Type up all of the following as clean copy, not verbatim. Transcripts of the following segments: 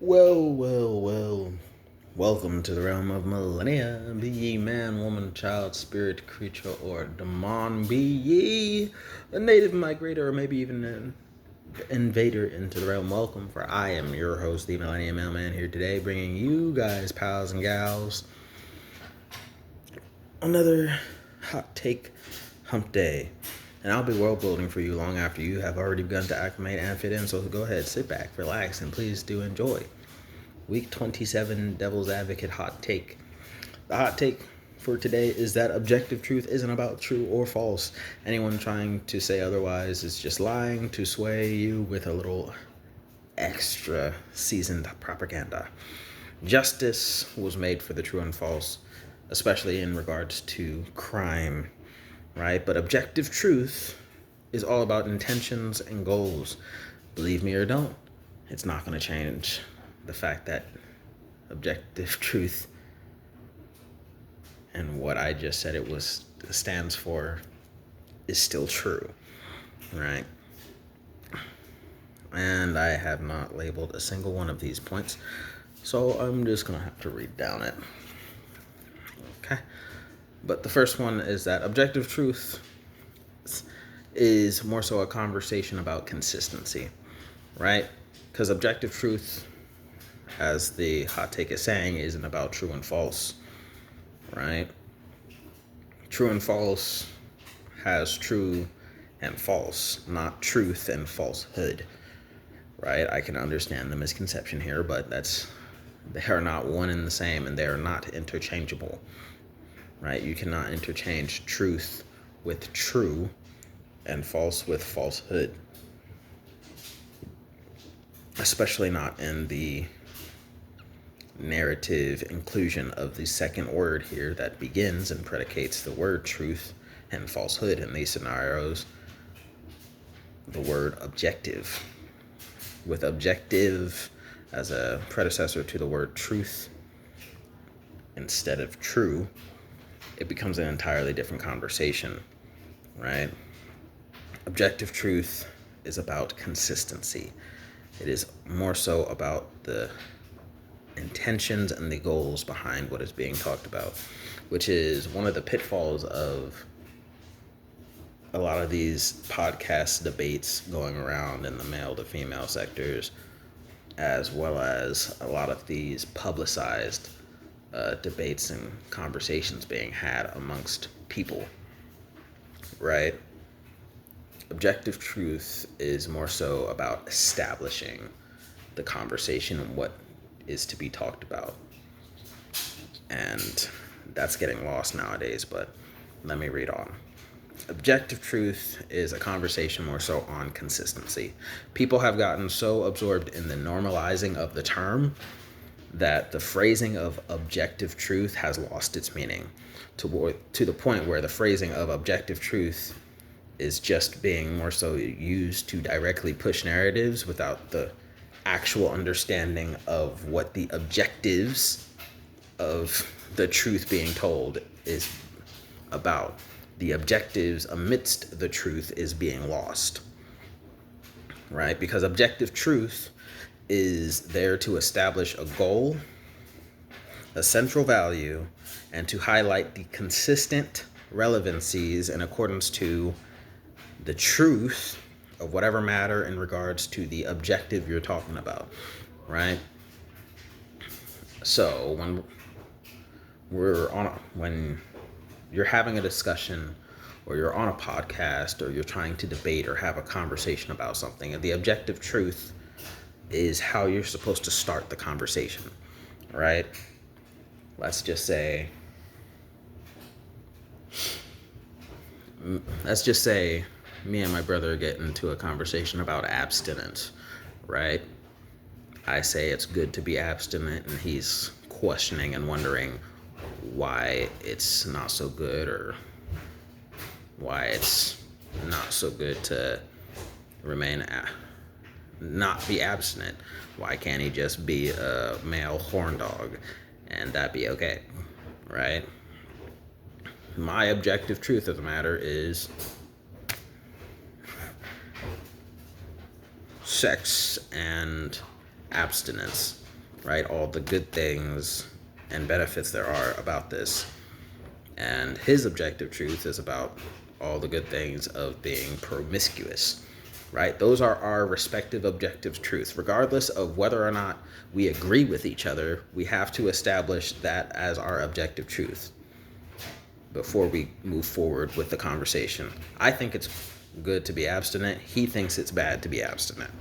Well. Welcome to the realm of Millenia. Be ye man, woman, child, spirit, creature, or demon. Be ye a native migrator, or maybe even an invader into the realm. Welcome, for I am your host, the MILLENIANmailmen, here today, bringing you guys, pals and gals, another hot take hump day. And I'll be world building for you long after you have already begun to acclimate and fit in. So go ahead, sit back, relax, and please do enjoy. Week 27 Devil's Advocate hot take. The hot take for today is that objective truth isn't about true or false. Anyone trying to say otherwise is just lying to sway you with a little extra seasoned propaganda. Justice was made for the true and false, especially in regards to crime, right? But objective truth is all about intentions and goals. Believe me or don't, it's not going to change the fact that objective truth and what I just said stands for is still true, right? And I have not labeled a single one of these points, so I'm just gonna have to read down it. Okay, but the first one is that objective truth is more so a conversation about consistency, right? Because objective truth, as the hot take is saying, isn't about true and false, right? True and false has true and false, not truth and falsehood, right? I can understand the misconception here, but they are not one and the same, and they are not interchangeable, right? You cannot interchange truth with true and false with falsehood, especially not in the narrative inclusion of the second word here that begins and predicates the word truth and falsehood in these scenarios, the word objective, with objective as a predecessor to the word truth instead of true. It becomes an entirely different conversation, right? Objective truth is about consistency. It is more so about the intentions and the goals behind what is being talked about, which is one of the pitfalls of a lot of these podcast debates going around in the male to female sectors, as well as a lot of these publicized debates and conversations being had amongst people, right? Objective truth is more so about establishing the conversation and what is to be talked about. And that's getting lost nowadays, but let me read on. Objective truth is a conversation more so on consistency. People have gotten so absorbed in the normalizing of the term that the phrasing of objective truth has lost its meaning to the point where the phrasing of objective truth is just being more so used to directly push narratives without the actual understanding of what the objectives of the truth being told is about. The objectives amidst the truth is being lost, right? Because objective truth is there to establish a goal, a central value, and to highlight the consistent relevancies in accordance to the truth of whatever matter in regards to the objective you're talking about, right? So when you're having a discussion, or you're on a podcast, or you're trying to debate or have a conversation about something, and the objective truth is how you're supposed to start the conversation, right? Let's just say me and my brother get into a conversation about abstinence, right? I say it's good to be abstinent, and he's questioning and wondering why it's not so good, or why it's not so good to not be abstinent. Why can't he just be a male horn dog and that be okay, right? My objective truth of the matter is sex and abstinence, right? All the good things and benefits there are about this. And his objective truth is about all the good things of being promiscuous, right? Those are our respective objective truths. Regardless of whether or not we agree with each other, we have to establish that as our objective truth before we move forward with the conversation. I think it's good to be abstinent. He thinks it's bad to be abstinent.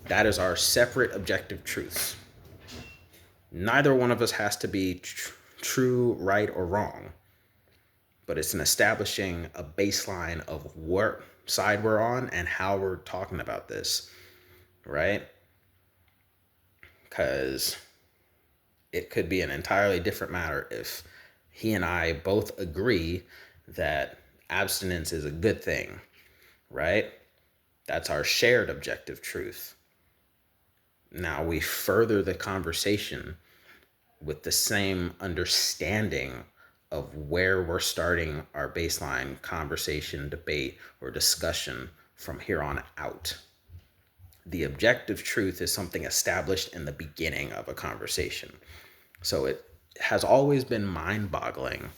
That is our separate objective truths. Neither one of us has to be true, right, or wrong, but it's an establishing a baseline of what side we're on and how we're talking about this, right? Because it could be an entirely different matter if he and I both agree that abstinence is a good thing, right? That's our shared objective truth. Now we further the conversation with the same understanding of where we're starting our baseline conversation, debate, or discussion from here on out. The objective truth is something established in the beginning of a conversation. So it has always been mind-boggling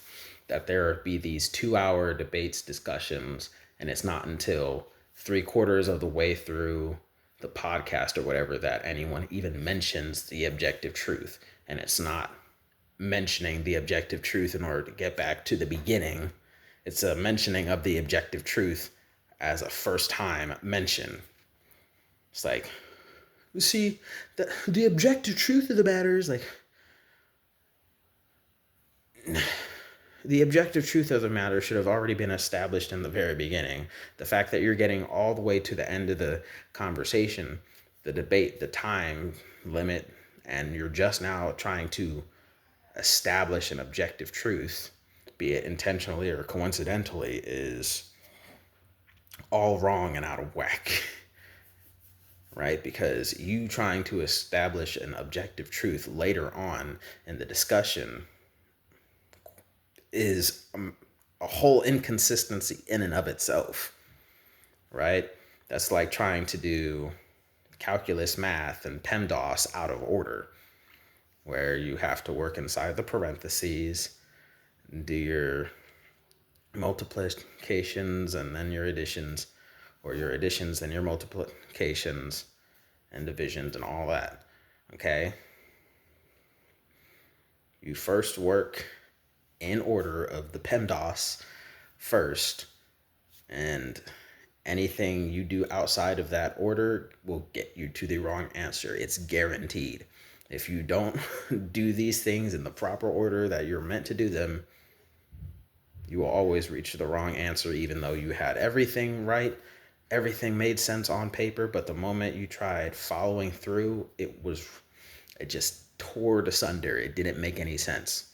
that there be these 2-hour debates, discussions, and it's not until 3/4 of the way through the podcast or whatever that anyone even mentions the objective truth. And it's not mentioning the objective truth in order to get back to the beginning. It's a mentioning of the objective truth as a first time mention. It's like, see, the objective truth of the matter is like, the objective truth of the matter should have already been established in the very beginning. The fact that you're getting all the way to the end of the conversation, the debate, the time limit, and you're just now trying to establish an objective truth, be it intentionally or coincidentally, is all wrong and out of whack, right? Because you trying to establish an objective truth later on in the discussion is a whole inconsistency in and of itself, right? That's like trying to do calculus math and PEMDAS out of order, where you have to work inside the parentheses, do your multiplications and then your additions, or your additions and your multiplications and divisions and all that, okay? You first work in order of the PEMDAS first, and anything you do outside of that order will get you to the wrong answer. It's guaranteed. If you don't do these things in the proper order that you're meant to do them, you will always reach the wrong answer, even though you had everything right, everything made sense on paper, but the moment you tried following through, it just tore asunder. It didn't make any sense,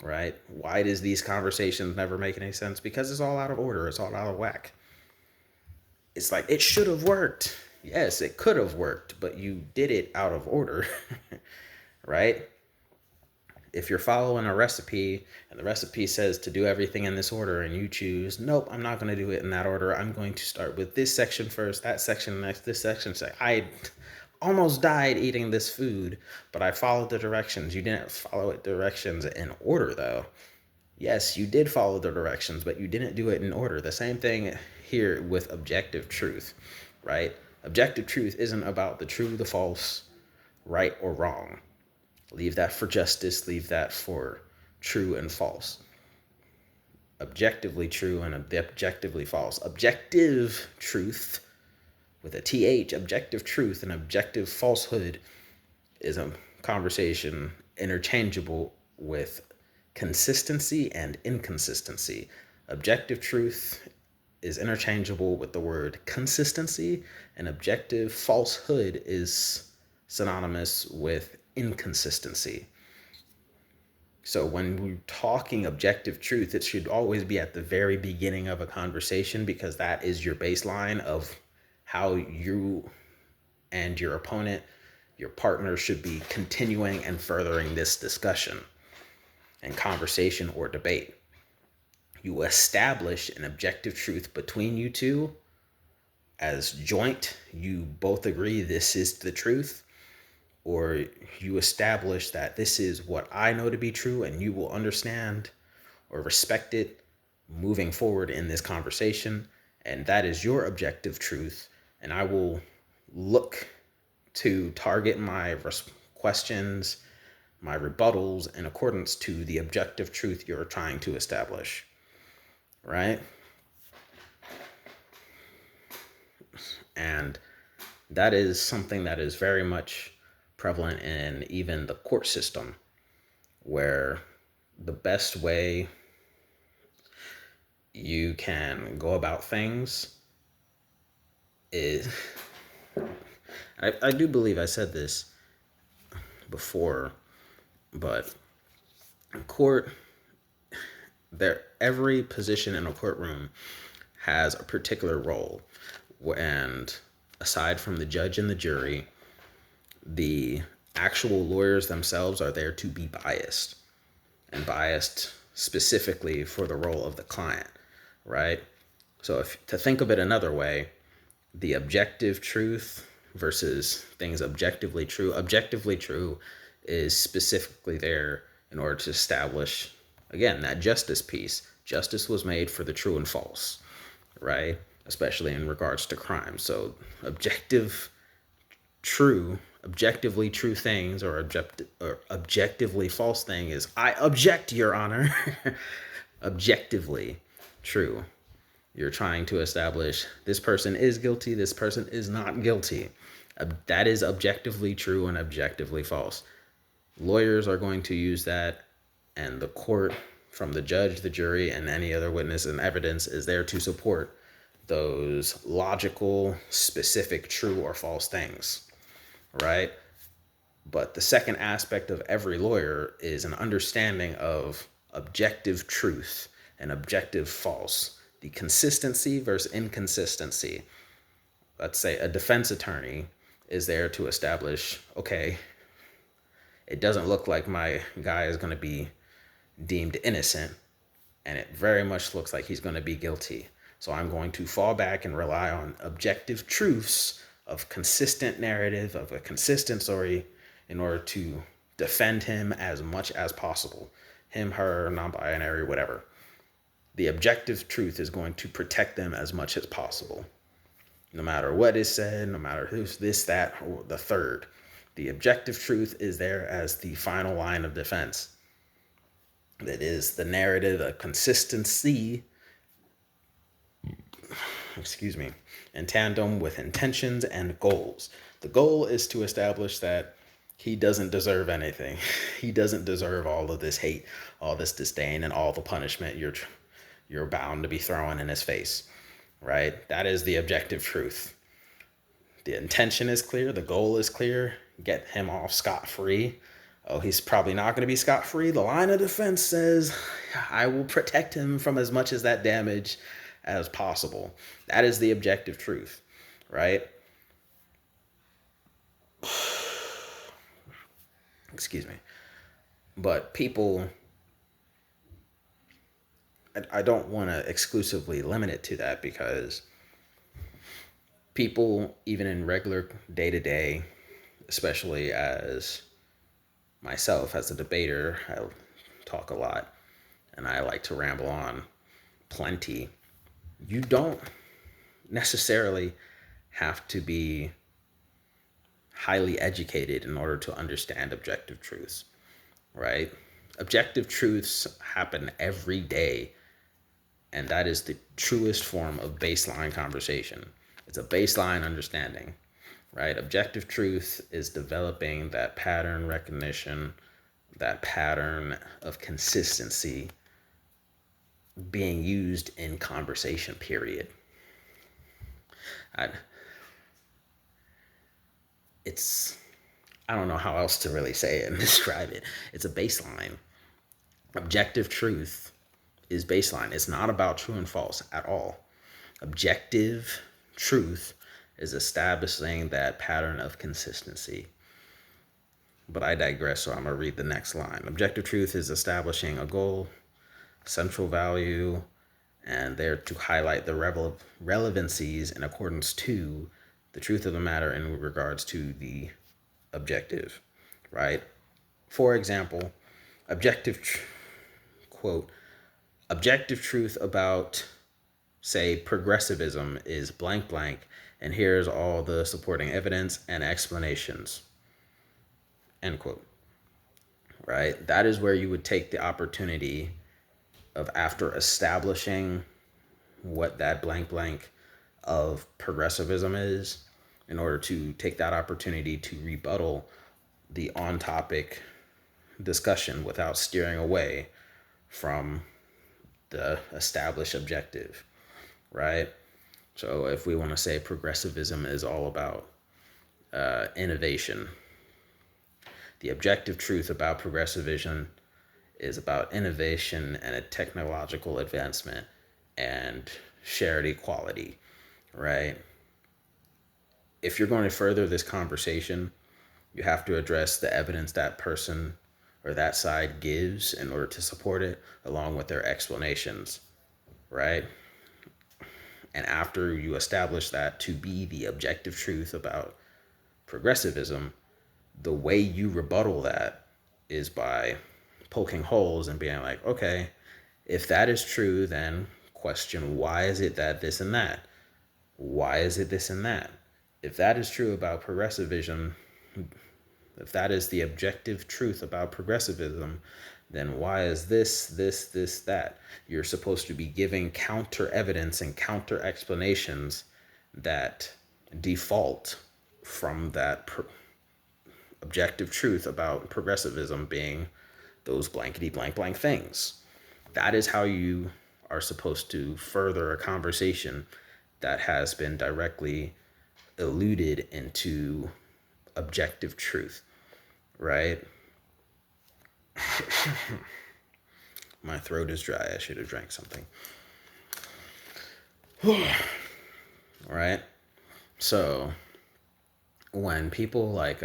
right? Why does these conversations never make any sense? Because it's all out of order. It's all out of whack. It's like, it should have worked. Yes, it could have worked, but you did it out of order, right? If you're following a recipe and the recipe says to do everything in this order and you choose, nope, I'm not going to do it in that order. I'm going to start with this section first, that section next, this section second. I almost died eating this food, but I followed the directions. You didn't follow it directions in order, though. Yes, you did follow the directions, but you didn't do it in order. The same thing here with objective truth, right? Objective truth isn't about the true, the false, right or wrong. Leave that for justice. Leave that for true and false. Objectively true and objectively false. Objective truth with a TH, objective truth and objective falsehood is a conversation interchangeable with consistency and inconsistency. Objective truth is interchangeable with the word consistency, and objective falsehood is synonymous with inconsistency. So when we're talking objective truth, it should always be at the very beginning of a conversation, because that is your baseline of how you and your opponent, your partner, should be continuing and furthering this discussion and conversation or debate. You establish an objective truth between you two as joint. You both agree this is the truth. or you establish that this is what I know to be true and you will understand or respect it moving forward in this conversation. And that is your objective truth. And I will look to target my questions, my rebuttals in accordance to the objective truth you're trying to establish, right? And that is something that is very much prevalent in even the court system, where the best way you can go about things is, I do believe I said this before, but in court, every position in a courtroom has a particular role, and aside from the judge and the jury, the actual lawyers themselves are there to be biased, and biased specifically for the role of the client, right? So to think of it another way, the objective truth versus things objectively true is specifically there in order to establish, again, that justice piece. Justice was made for the true and false, right? Especially in regards to crime. So objectively true things, or objectively false thing is, I object, Your Honor. Objectively true. You're trying to establish this person is guilty, this person is not guilty. That is objectively true and objectively false. Lawyers are going to use that, and the court, from the judge, the jury, and any other witness and evidence, is there to support those logical, specific, true or false things, right? But the second aspect of every lawyer is an understanding of objective truth and objective false, the consistency versus inconsistency. Let's say a defense attorney is there to establish, okay, it doesn't look like my guy is going to be deemed innocent, and it very much looks like he's going to be guilty. So I'm going to fall back and rely on objective truths of consistent narrative, of a consistent story, in order to defend him as much as possible. Him, her, non-binary, whatever. The objective truth is going to protect them as much as possible. No matter what is said, no matter who's this, that, or the third. The objective truth is there as the final line of defense. That is the narrative, a consistency, in tandem with intentions and goals. The goal is to establish that he doesn't deserve anything. He doesn't deserve all of this hate, all this disdain, and all the punishment you're bound to be throwing in his face, right? That is the objective truth. The intention is clear. The goal is clear. Get him off scot-free. Oh, he's probably not going to be scot-free. The line of defense says, I will protect him from as much as that damage as possible. That is the objective truth, right? Excuse me. But people, I don't want to exclusively limit it to that, because people, even in regular day-to-day, especially as myself as a debater, I talk a lot and I like to ramble on plenty. You don't necessarily have to be highly educated in order to understand objective truths, right? Objective truths happen every day, and that is the truest form of baseline conversation. It's a baseline understanding, right? Objective truth is developing that pattern recognition, that pattern of consistency being used in conversation, period. I don't know how else to really say it and describe it. It's a baseline. Objective truth is baseline. It's not about true and false at all. Objective truth is establishing that pattern of consistency. But I digress, so I'm going to read the next line. Objective truth is establishing a goal, central value, and there to highlight the relevancies in accordance to the truth of the matter in regards to the objective, right? For example, quote, objective truth about, say, progressivism is blank blank, and here's all the supporting evidence and explanations, end quote, right? That is where you would take the opportunity of, after establishing what that blank blank of progressivism is, in order to take that opportunity to rebuttal the on topic discussion without steering away from the established objective, right? So if we want to say progressivism is all about innovation, the objective truth about progressivism is about innovation and a technological advancement and shared equality, right? If you're going to further this conversation, you have to address the evidence that person or that side gives in order to support it, along with their explanations, right? And after you establish that to be the objective truth about progressivism, the way you rebuttal that is by poking holes and being like, okay, if that is true, then question, why is it that this and that? Why is it this and that? If that is true about progressivism, if that is the objective truth about progressivism, then why is this, that? You're supposed to be giving counter evidence and counter explanations that default from that objective truth about progressivism being those blankety blank blank things. That is how you are supposed to further a conversation that has been directly alluded into objective truth, right? My throat is dry. I should have drank something. All right. So when people like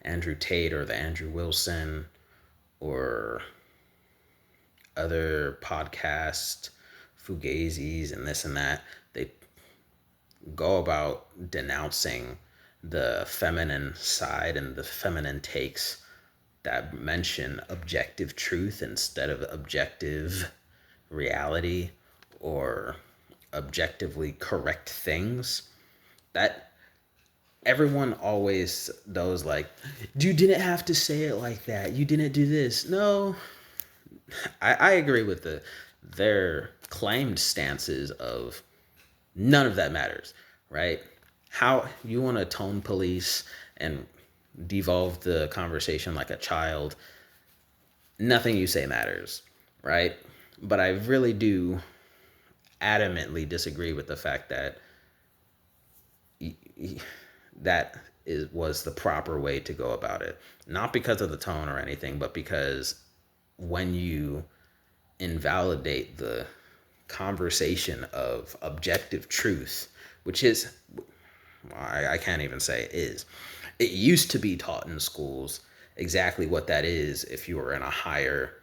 Andrew Tate or the Andrew Wilson or other podcast fugazis and this and that, they go about denouncing the feminine side and the feminine takes that mention objective truth instead of objective reality or objectively correct things. That everyone always does, like, you didn't have to say it like that. You didn't do this. No, I agree with their claimed stances of none of that matters, right? How you want to tone police and devolve the conversation like a child, nothing you say matters, right? But I really do adamantly disagree with the fact that was the proper way to go about it. Not because of the tone or anything, but because when you invalidate the conversation of objective truth, which is, I can't even say is, it used to be taught in schools exactly what that is if you were in a higher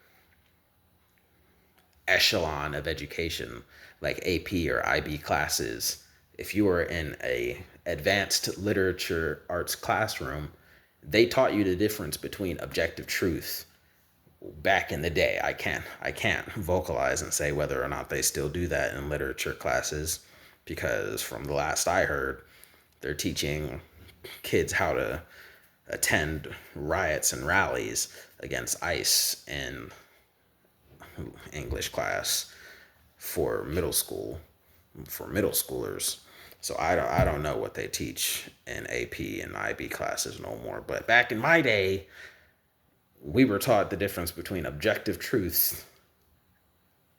echelon of education, like AP or IB classes. If you were in a advanced literature arts classroom, they taught you the difference between objective truth back in the day. I can't vocalize and say whether or not they still do that in literature classes, because from the last I heard, they're teaching kids how to attend riots and rallies against ICE in English class for middle school, for middle schoolers. So I don't know what they teach in AP and IB classes no more. But back in my day, we were taught the difference between objective truths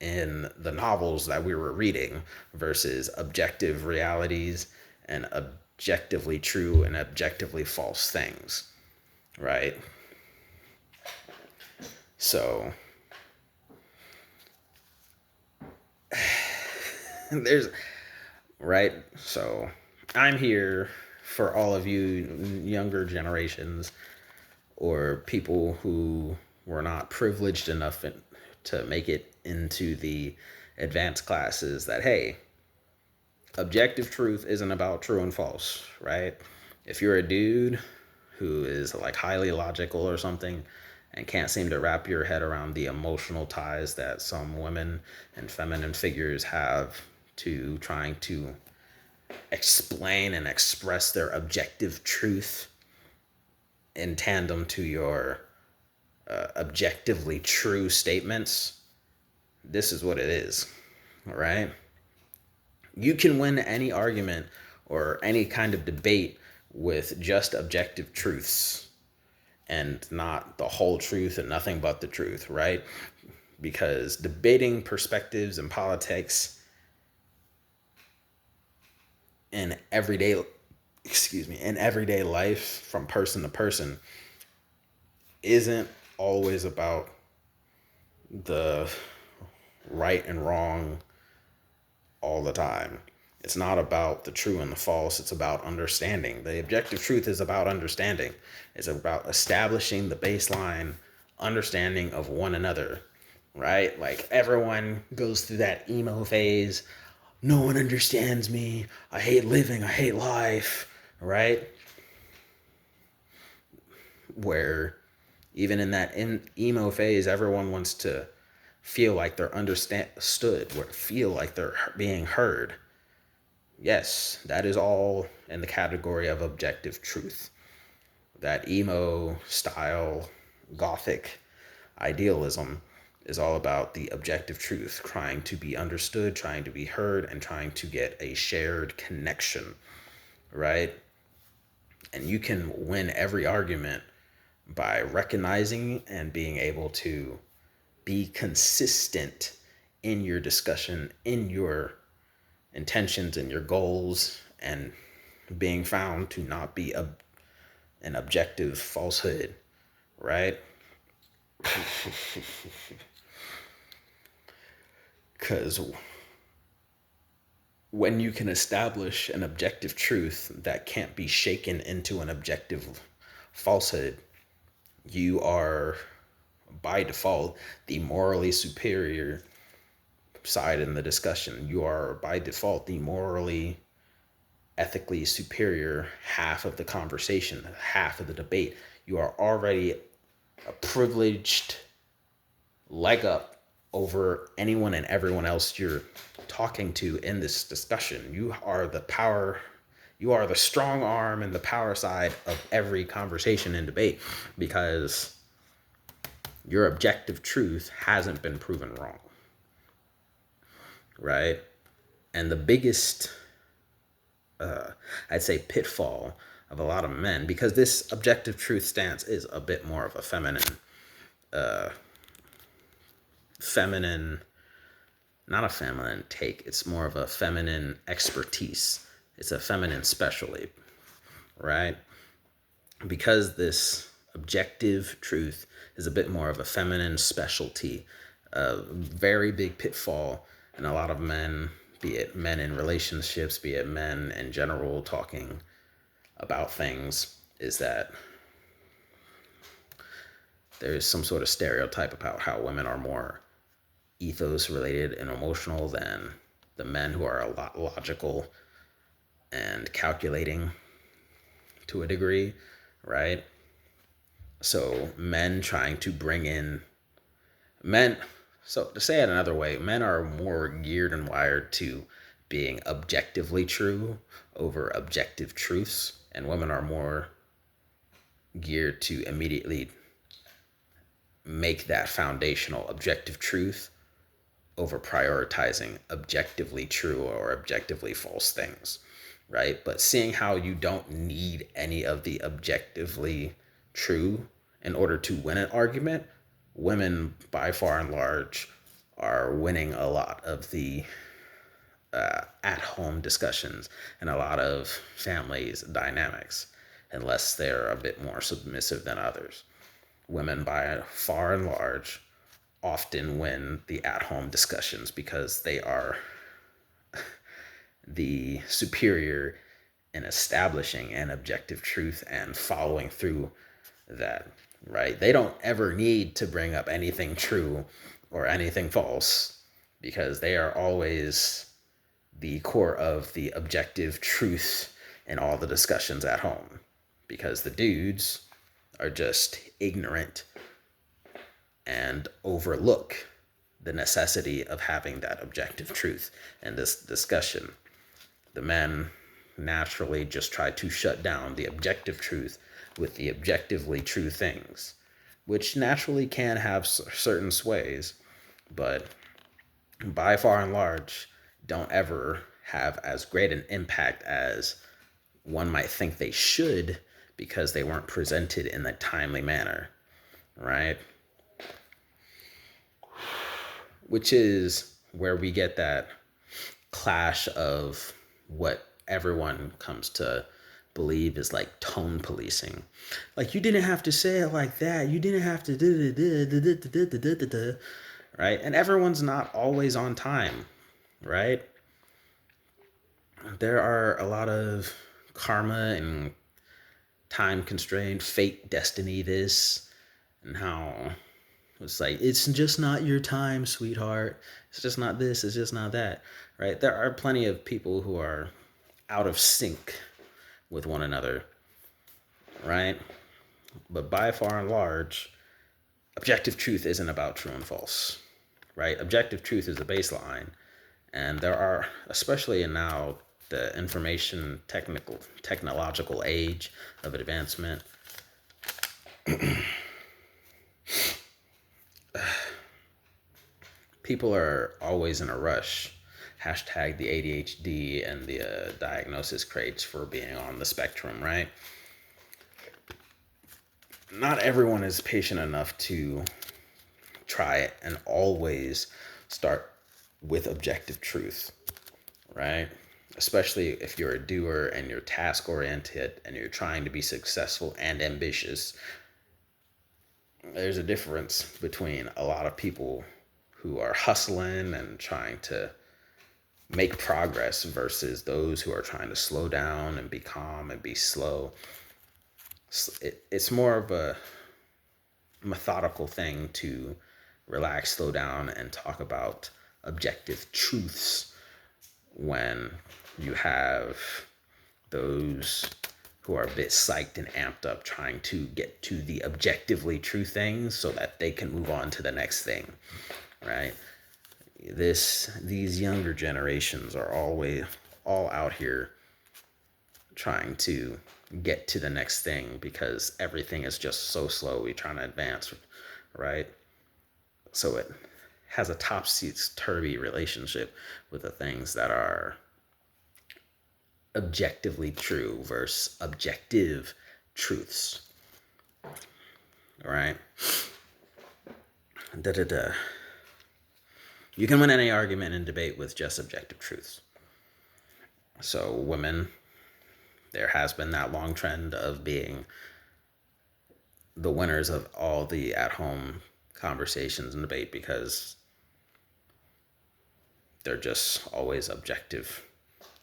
in the novels that we were reading versus objective realities and objectively true and objectively false things, right? So there's, right? So I'm here for all of you younger generations or people who were not privileged enough to make it into the advanced classes, that, hey, objective truth isn't about true and false, right? If you're a dude who is like highly logical or something and can't seem to wrap your head around the emotional ties that some women and feminine figures have to trying to explain and express their objective truth in tandem to your objectively true statements, this is what it is, all right? You can win any argument or any kind of debate with just objective truths and not the whole truth and nothing but the truth, right? Because debating perspectives and politics in everyday life from person to person isn't always about the right and wrong all the time. It's not about the true and the false. It's about understanding. The objective truth is about understanding. It's about establishing the baseline understanding of one another, right? Like everyone goes through that emo phase. No one understands me. I hate living. I hate life, right? Where even in that emo phase, everyone wants to feel like they're understood, or feel like they're being heard. Yes, that is all in the category of objective truth. That emo style, gothic idealism is all about the objective truth, trying to be understood, trying to be heard, and trying to get a shared connection, right? And you can win every argument by recognizing and being able to be consistent in your discussion, in your intentions and your goals, and being found to not be an objective falsehood, right? Because when you can establish an objective truth that can't be shaken into an objective falsehood, you are by default the morally superior side in the discussion. You are by default the morally, ethically superior half of the conversation, half of the debate. You are already a privileged leg up over anyone and everyone else you're talking to in this discussion. You are the power, you are the strong arm and the power side of every conversation and debate, because your objective truth hasn't been proven wrong, right? And the biggest, I'd say, pitfall of a lot of men, because this objective truth stance is a bit more of a feminine, not a feminine take. It's more of a feminine expertise. It's a feminine specialty, right? Because this objective truth is a bit more of a feminine specialty, a very big pitfall in a lot of men, be it men in relationships, be it men in general talking about things, is that there's some sort of stereotype about how women are more ethos related and emotional than the men who are a lot logical and calculating to a degree, right? So men trying to bring in so to say it another way, men are more geared and wired to being objectively true over objective truths, and women are more geared to immediately make that foundational objective truth over prioritizing objectively true or objectively false things, right? But seeing how you don't need any of the objectively true in order to win an argument, women by far and large are winning a lot of the at-home discussions and a lot of families dynamics, unless they're a bit more submissive than others. Women by far and large often win the at-home discussions because they are the superior in establishing an objective truth and following through that, right? They don't ever need to bring up anything true or anything false because they are always the core of the objective truth in all the discussions at home. because the dudes are just ignorant and overlook the necessity of having that objective truth in this discussion. The men naturally just try to shut down the objective truth with the objectively true things, which naturally can have certain sways, but by far and large don't ever have as great an impact as one might think they should, because they weren't presented in a timely manner, right? Which is where we get that clash of what everyone comes to believe is like tone policing. Like, you didn't have to say it like that. You didn't have to right? And everyone's not always on time, right? There are a lot of karma and time constrained, fate, destiny, this, and how it's like, it's just not your time, sweetheart. It's just not this, it's just not that, right? There are plenty of people who are out of sync with one another, right? But by far and large, objective truth isn't about true and false, right? Objective truth is a baseline. And there are, especially in now the information technological age of advancement, people are always in a rush. Hashtag the ADHD and the diagnosis crates for being on the spectrum, right? Not everyone is patient enough to try it and always start with objective truth, right? Especially if you're a doer and you're task oriented and you're trying to be successful and ambitious. There's a difference between a lot of people who are hustling and trying to make progress versus those who are trying to slow down and be calm and be slow. It's more of a methodical thing to relax, slow down, and talk about objective truths when you have those who are a bit psyched and amped up trying to get to the objectively true things so that they can move on to the next thing, right? These younger generations are always all out here trying to get to the next thing because everything is just so slowly trying to advance, right? So it has a topsy-turvy relationship with the things that are objectively true versus objective truths. All right? You can win any argument and debate with just objective truths. So women, there has been that long trend of being the winners of all the at-home conversations and debate because they're just always objective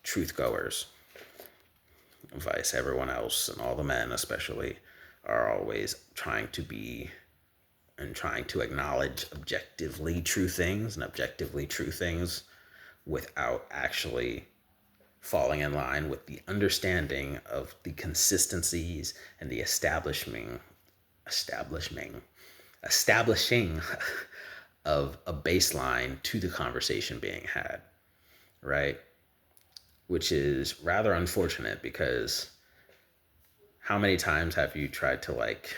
truth goers. Vice everyone else and all the men especially are always trying to be and trying to acknowledge objectively true things without actually falling in line with the understanding of the consistencies and the establishing of a baseline to the conversation being had, right? Which is rather unfortunate because how many times have you tried to like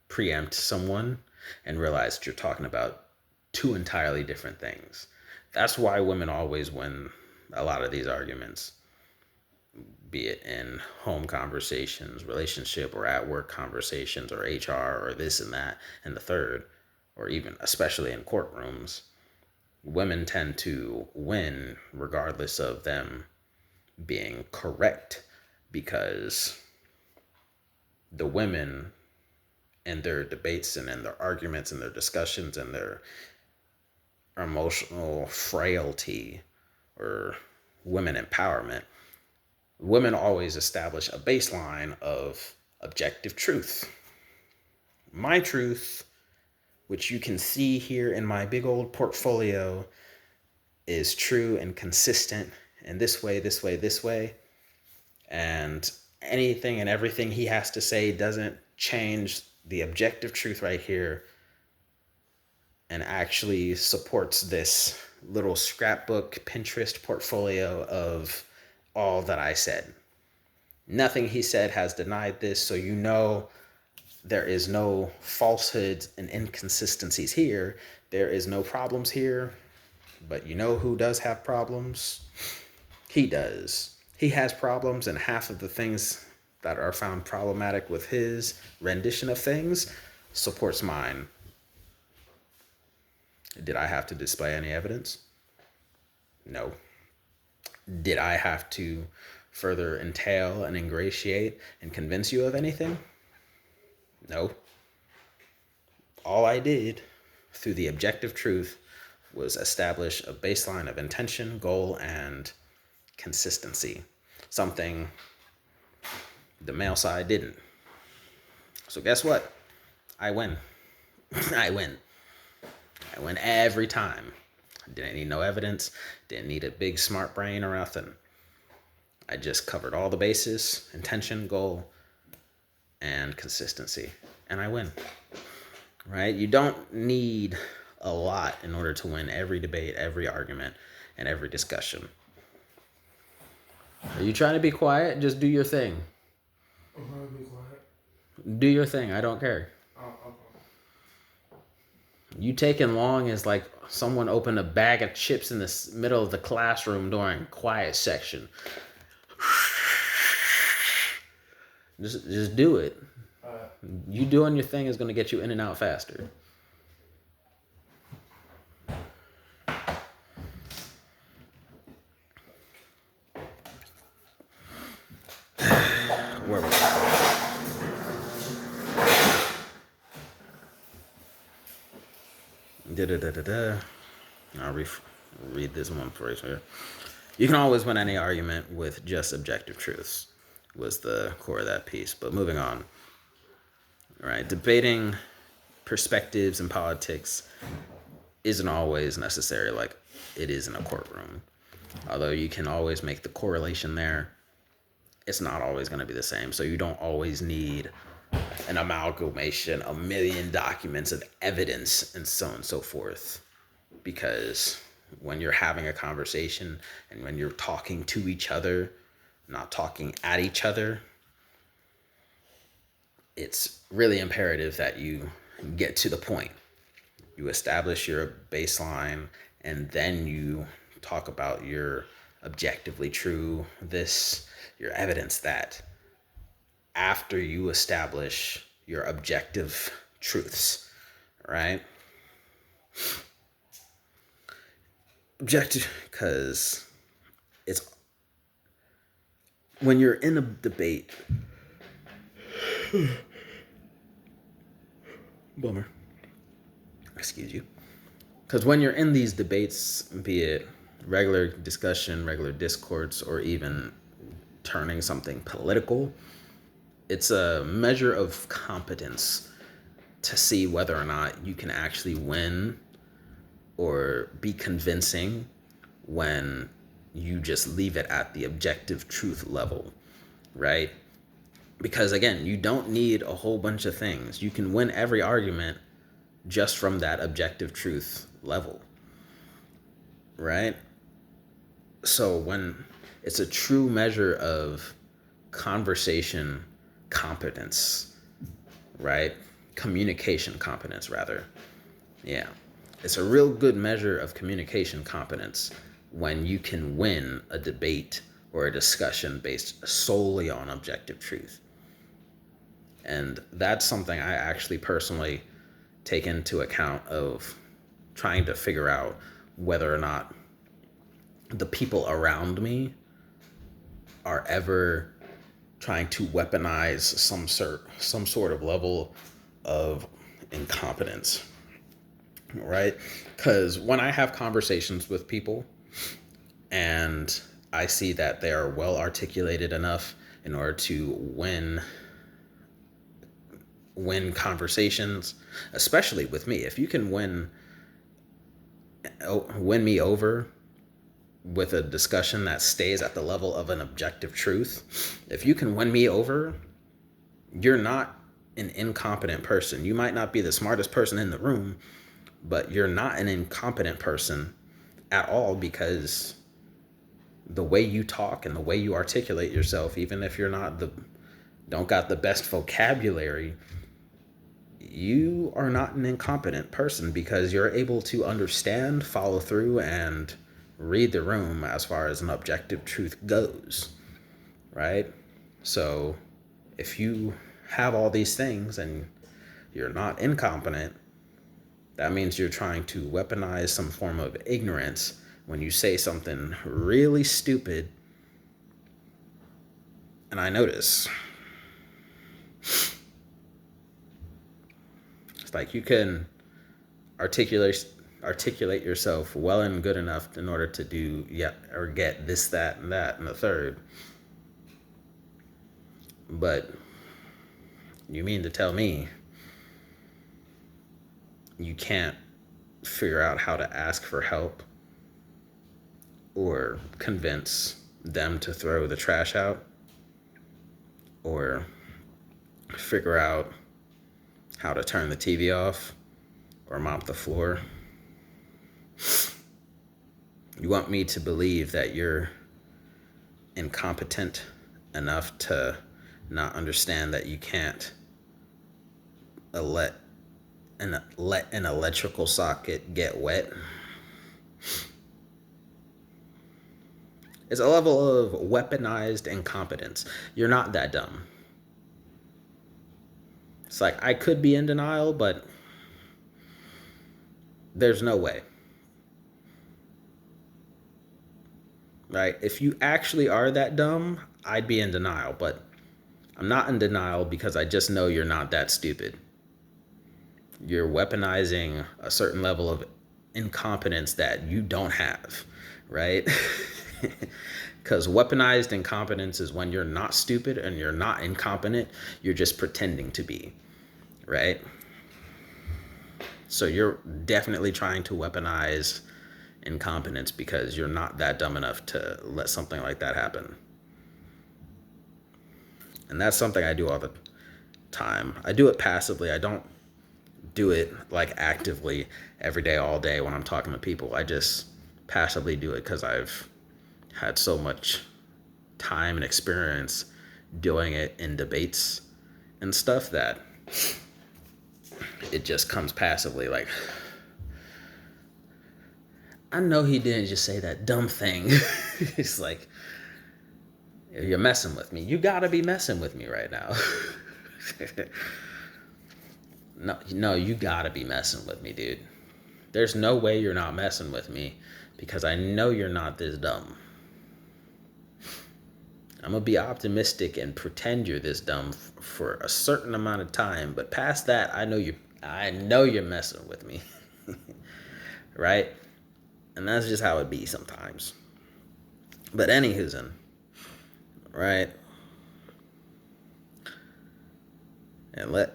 preempt someone and realized you're talking about two entirely different things? That's why women always win a lot of these arguments, be it in home conversations, relationship or at work conversations or HR or this and that and the third, or even especially in courtrooms. Women tend to win regardless of them being correct because the women in their debates and in their arguments and their discussions and their emotional frailty or women empowerment, women always establish a baseline of objective truth. My truth, which you can see here in my big old portfolio, is true and consistent in this way, this way, this way. And anything and everything he has to say doesn't change the objective truth right here and actually supports this little scrapbook Pinterest portfolio of all that I said. Nothing he said has denied this, so you know there is no falsehoods and inconsistencies here. There is no problems here, but you know who does have problems? He does. He has problems, and half of the things that are found problematic with his rendition of things supports mine. Did I have to display any evidence? No. Did I have to further entail and ingratiate and convince you of anything? No. All I did through the objective truth was establish a baseline of intention, goal, and consistency. Something the male side didn't. So guess what? I win. I win. I win every time. Didn't need no evidence. Didn't need a big smart brain or nothing. I just covered all the bases: intention, goal, and consistency. And I win. Right? You don't need a lot in order to win every debate, every argument, and every discussion. Are you trying to be quiet? Just do your thing. I'm trying to be quiet. Do your thing. I don't care. You taking long is like someone opened a bag of chips in the middle of the classroom during quiet section. Just do it. You doing your thing is going to get you in and out faster. Where was it? I'll read this one first here. You can always win any argument with just objective truths, was the core of that piece. But moving on. All right, debating perspectives in politics isn't always necessary like it is in a courtroom. Although you can always make the correlation there, it's not always going to be the same. So you don't always need an amalgamation, a million documents of evidence, and so on and so forth. Because when you're having a conversation and when you're talking to each other, not talking at each other, it's really imperative that you get to the point. You establish your baseline, and then you talk about your objectively true this, your evidence that. After you establish your objective truths, right? Objective, because it's when you're in a debate. Bummer. Excuse you. Because when you're in these debates, be it regular discussion, regular discourse, or even turning something political, it's a measure of competence to see whether or not you can actually win or be convincing when you just leave it at the objective truth level, right? Because again, you don't need a whole bunch of things. You can win every argument just from that objective truth level, right? So when it's a true measure of conversation competence, right? Communication competence, rather. Yeah. It's a real good measure of communication competence when you can win a debate or a discussion based solely on objective truth. And that's something I actually personally take into account of trying to figure out whether or not the people around me are ever trying to weaponize some sort of level of incompetence, right? Because when I have conversations with people and I see that they are well articulated enough in order to win conversations, especially with me, if you can win me over with a discussion that stays at the level of an objective truth, if you can win me over, you're not an incompetent person. You might not be the smartest person in the room, but you're not an incompetent person at all, because the way you talk and the way you articulate yourself, even if you're don't got the best vocabulary, you are not an incompetent person, because you're able to understand, follow through, and read the room as far as an objective truth goes, right? So if you have all these things and you're not incompetent, that means you're trying to weaponize some form of ignorance when you say something really stupid. And I notice it's like you can articulate yourself well and good enough in order to do or get this, that, and that, and the third. But you mean to tell me you can't figure out how to ask for help or convince them to throw the trash out or figure out how to turn the TV off or mop the floor? You want me to believe that you're incompetent enough to not understand that you can't let an electrical socket get wet? It's a level of weaponized incompetence. You're not that dumb. It's like, I could be in denial, but there's no way. Right? If you actually are that dumb, I'd be in denial, but I'm not in denial because I just know you're not that stupid. You're weaponizing a certain level of incompetence that you don't have, right? Because weaponized incompetence is when you're not stupid and you're not incompetent, you're just pretending to be, right? So you're definitely trying to weaponize incompetence because you're not that dumb enough to let something like that happen. And that's something I do all the time. I do it passively. I don't do it like actively every day, all day when I'm talking to people. I just passively do it because I've had so much time and experience doing it in debates and stuff that it just comes passively. Like, I know he didn't just say that dumb thing. It's like, you're messing with me. You gotta be messing with me right now. No, you gotta be messing with me, dude. There's no way you're not messing with me because I know you're not this dumb. I'm gonna be optimistic and pretend you're this dumb for a certain amount of time, but past that, I know you're messing with me. Right? And that's just how it be sometimes. But anywho's, right? And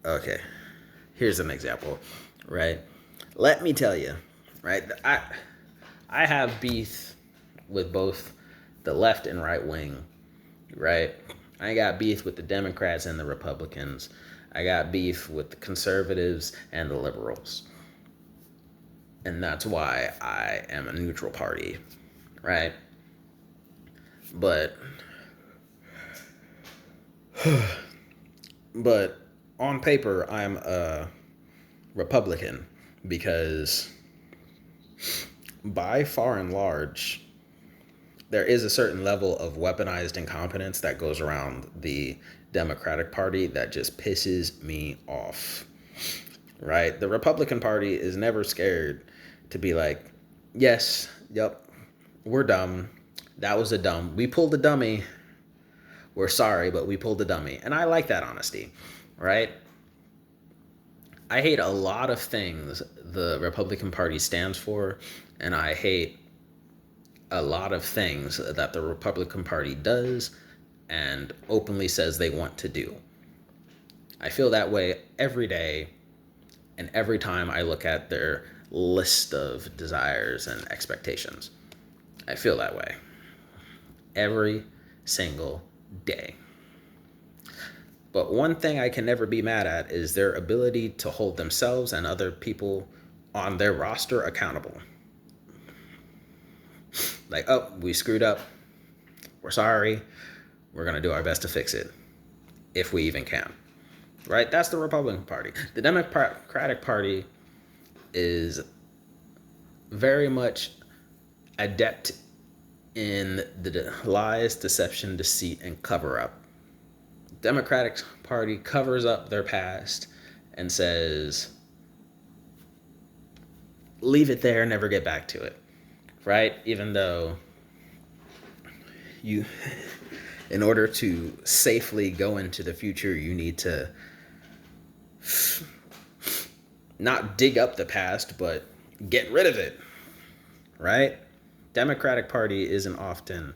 okay, here's an example, right? Let me tell you, right? I have beef with both the left and right wing, right? I got beef with the Democrats and the Republicans. I got beef with the conservatives and the liberals. And that's why I am a neutral party, right? But on paper, I'm a Republican because by far and large, there is a certain level of weaponized incompetence that goes around the Democratic Party that just pisses me off, right? The Republican Party is never scared to be like, yes, yep, we're dumb. That was a dumb. We pulled a dummy. We're sorry, but we pulled a dummy. And I like that honesty, right? I hate a lot of things the Republican Party stands for, and I hate a lot of things that the Republican Party does and openly says they want to do. I feel that way every day and every time I look at their list of desires and expectations. I feel that way every single day. But one thing I can never be mad at is their ability to hold themselves and other people on their roster accountable. Like, oh, we screwed up. We're sorry. We're going to do our best to fix it, if we even can. Right? That's the Republican Party. The Democratic Party is very much adept in the lies, deception, deceit, and cover-up. Democratic Party covers up their past and says, leave it there, never get back to it. Right? Even though you, in order to safely go into the future, you need to not dig up the past, but get rid of it. Right? Democratic Party isn't often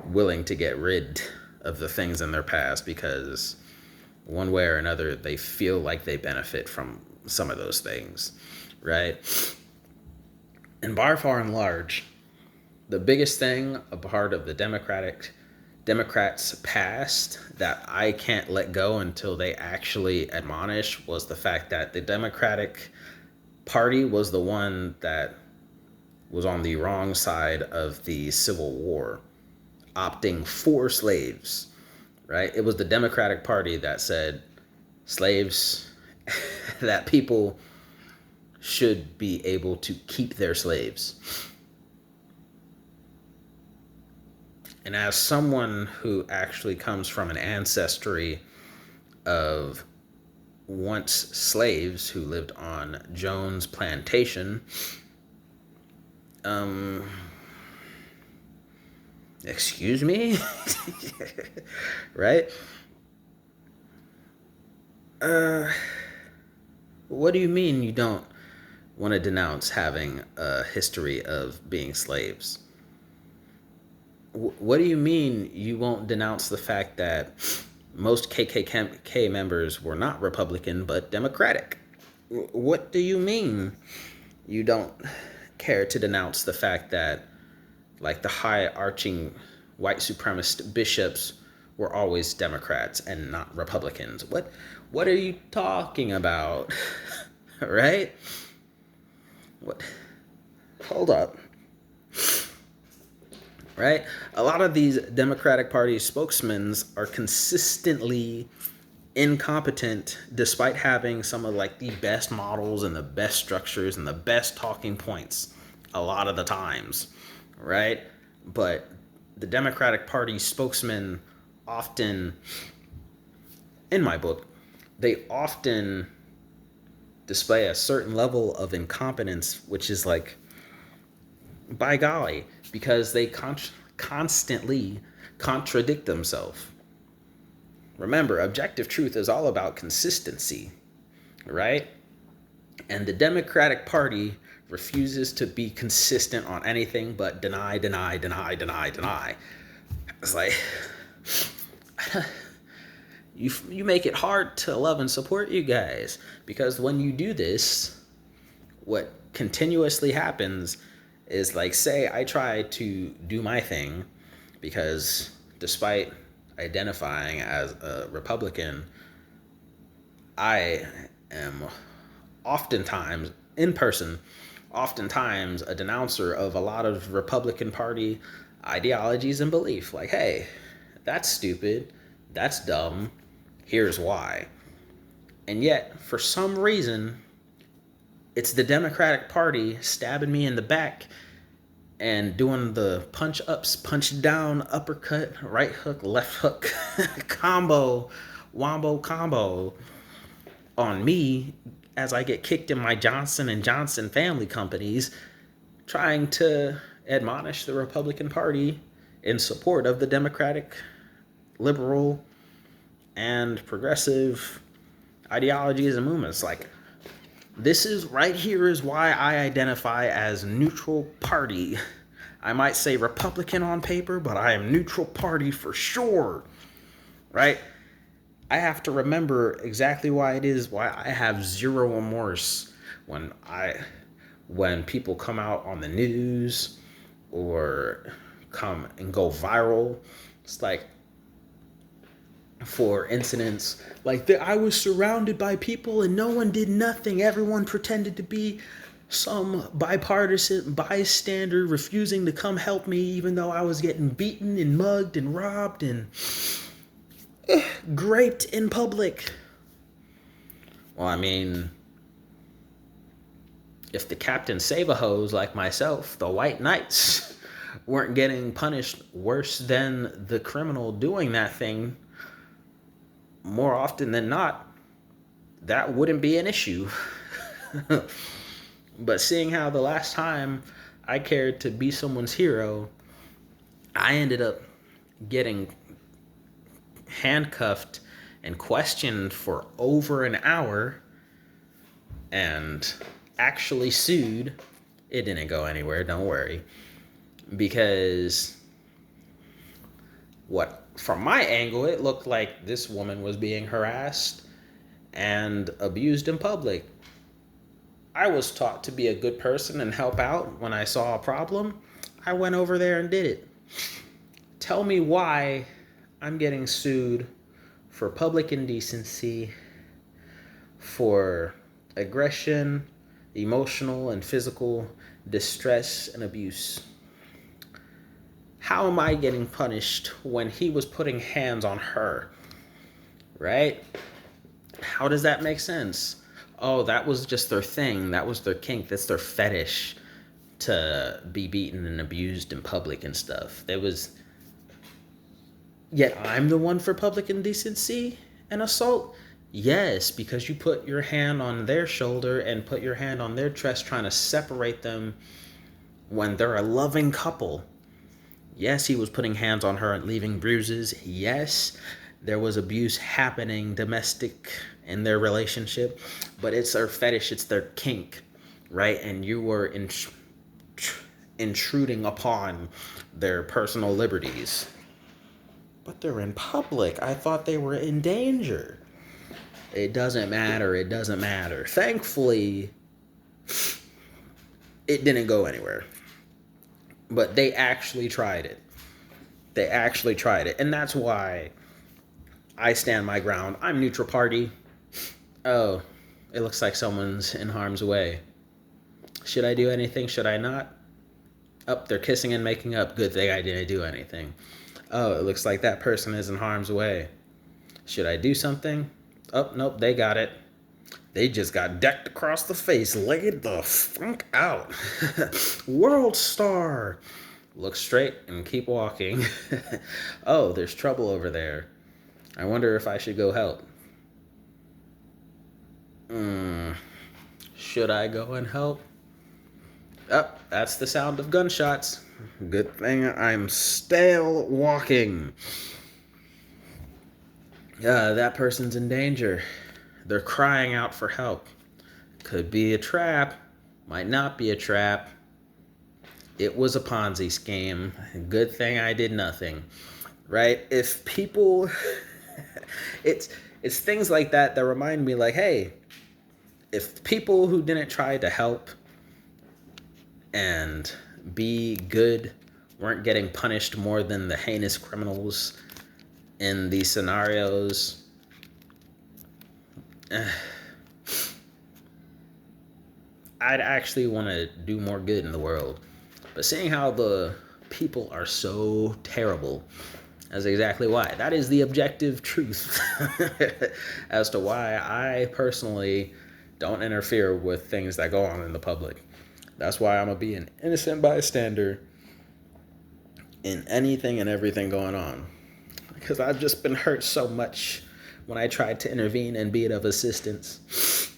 willing to get rid of the things in their past because one way or another, they feel like they benefit from some of those things, right? And by far and large, the biggest thing a part of the Democrats' past that I can't let go until they actually admonish was the fact that the Democratic Party was the one that was on the wrong side of the Civil War, opting for slaves, right? It was the Democratic Party that said slaves, that people should be able to keep their slaves. And as someone who actually comes from an ancestry of once slaves who lived on Jones Plantation, excuse me? Right? What do you mean you don't want to denounce having a history of being slaves? What do you mean you won't denounce the fact that most KKK members were not Republican but Democratic? What do you mean you don't care to denounce the fact that, like, the high-arching white supremacist bishops were always Democrats and not Republicans? What are you talking about? Right? What? Hold up. Right? A lot of these Democratic Party spokesmen are consistently incompetent despite having some of, like, the best models and the best structures and the best talking points a lot of the times, right? But the Democratic Party spokesmen often, in my book, they often display a certain level of incompetence, which is like, by golly, because they constantly contradict themselves. Remember, objective truth is all about consistency, right? And the Democratic Party refuses to be consistent on anything but deny. It's like, you make it hard to love and support you guys, because when you do this, what continuously happens is, like, say I try to do my thing, because despite identifying as a Republican, I am oftentimes a denouncer of a lot of Republican Party ideologies and belief. Like, hey, that's stupid, that's dumb, here's why. And yet, for some reason, it's the Democratic Party stabbing me in the back and doing the punch ups, punch down, uppercut, right hook, left hook wombo combo on me as I get kicked in my Johnson & Johnson family companies, trying to admonish the Republican Party in support of the Democratic, liberal, and progressive ideologies and movements. Like, this is right here is why I identify as neutral party. I might say Republican on paper, but I am neutral party for sure, right? I have to remember exactly why I have zero remorse when people come out on the news or come and go viral. It's like, for incidents like that, I was surrounded by people and no one did nothing. Everyone pretended to be some bipartisan bystander refusing to come help me, even though I was getting beaten and mugged and robbed and raped in public. Well, I mean, if the Captain Save-A-Hos like myself, the White Knights, weren't getting punished worse than the criminal doing that thing more often than not, that wouldn't be an issue. But seeing how the last time I cared to be someone's hero, I ended up getting handcuffed and questioned for over an hour and actually sued. It didn't go anywhere, don't worry. Because from my angle, it looked like this woman was being harassed and abused in public. I was taught to be a good person and help out when I saw a problem. I went over there and did it. Tell me why I'm getting sued for public indecency, for aggression, emotional and physical distress and abuse. How am I getting punished when he was putting hands on her? Right? How does that make sense? Oh, that was just their thing. That was their kink. That's their fetish, to be beaten and abused in public and stuff. Yet I'm the one for public indecency and assault? Yes, because you put your hand on their shoulder and put your hand on their chest trying to separate them when they're a loving couple. Yes, he was putting hands on her and leaving bruises. Yes, there was abuse happening, domestic, in their relationship. But it's their fetish, it's their kink, right? And you were intruding upon their personal liberties. But they're in public. I thought they were in danger. It doesn't matter. It doesn't matter. Thankfully, it didn't go anywhere. But they actually tried it. They actually tried it. And that's why I stand my ground. I'm neutral party. Oh, it looks like someone's in harm's way. Should I do anything? Should I not? Oh, they're kissing and making up. Good thing I didn't do anything. Oh, it looks like that person is in harm's way. Should I do something? Oh, nope, they got it. They just got decked across the face, laid the funk out. World star. Look straight and keep walking. Oh, there's trouble over there. I wonder if I should go help. Should I go and help? Oh, that's the sound of gunshots. Good thing I'm still walking. That person's in danger. They're crying out for help. Could be a trap. Might not be a trap. It was a Ponzi scheme. Good thing I did nothing. Right? If people... it's things like that that remind me, like, hey, if people who didn't try to help and be good weren't getting punished more than the heinous criminals in these scenarios, I'd actually want to do more good in the world. But seeing how the people are so terrible, that's exactly why. That is the objective truth as to why I personally don't interfere with things that go on in the public. That's why I'm going to be an innocent bystander in anything and everything going on. Because I've just been hurt so much when I tried to intervene and be of assistance.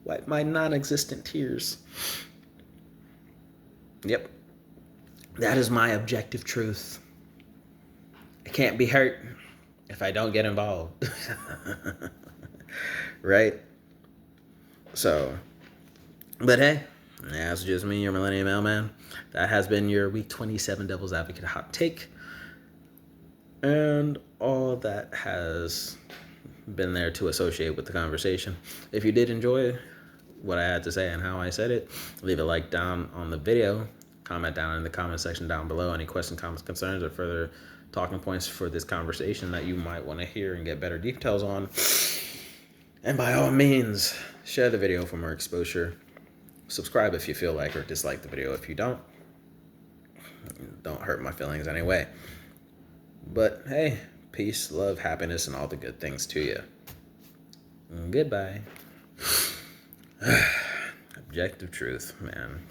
Wipe my non-existent tears. Yep. That is my objective truth. I can't be hurt if I don't get involved. Right? So, but hey, that's just me, your Millennium Mailman. That has been your week 27 Devil's Advocate hot take. And all that has been there to associate with the conversation. If you did enjoy, what I had to say and how I said it. Leave a like down on the video. Comment down in the comment section down below any questions, comments, concerns, or further talking points for this conversation that you might want to hear and get better details on. And by all means, share the video for more exposure. Subscribe if you feel like, or dislike the video if you don't. Don't hurt my feelings anyway. But hey, peace, love, happiness, and all the good things to you. Goodbye. Objective truth, man.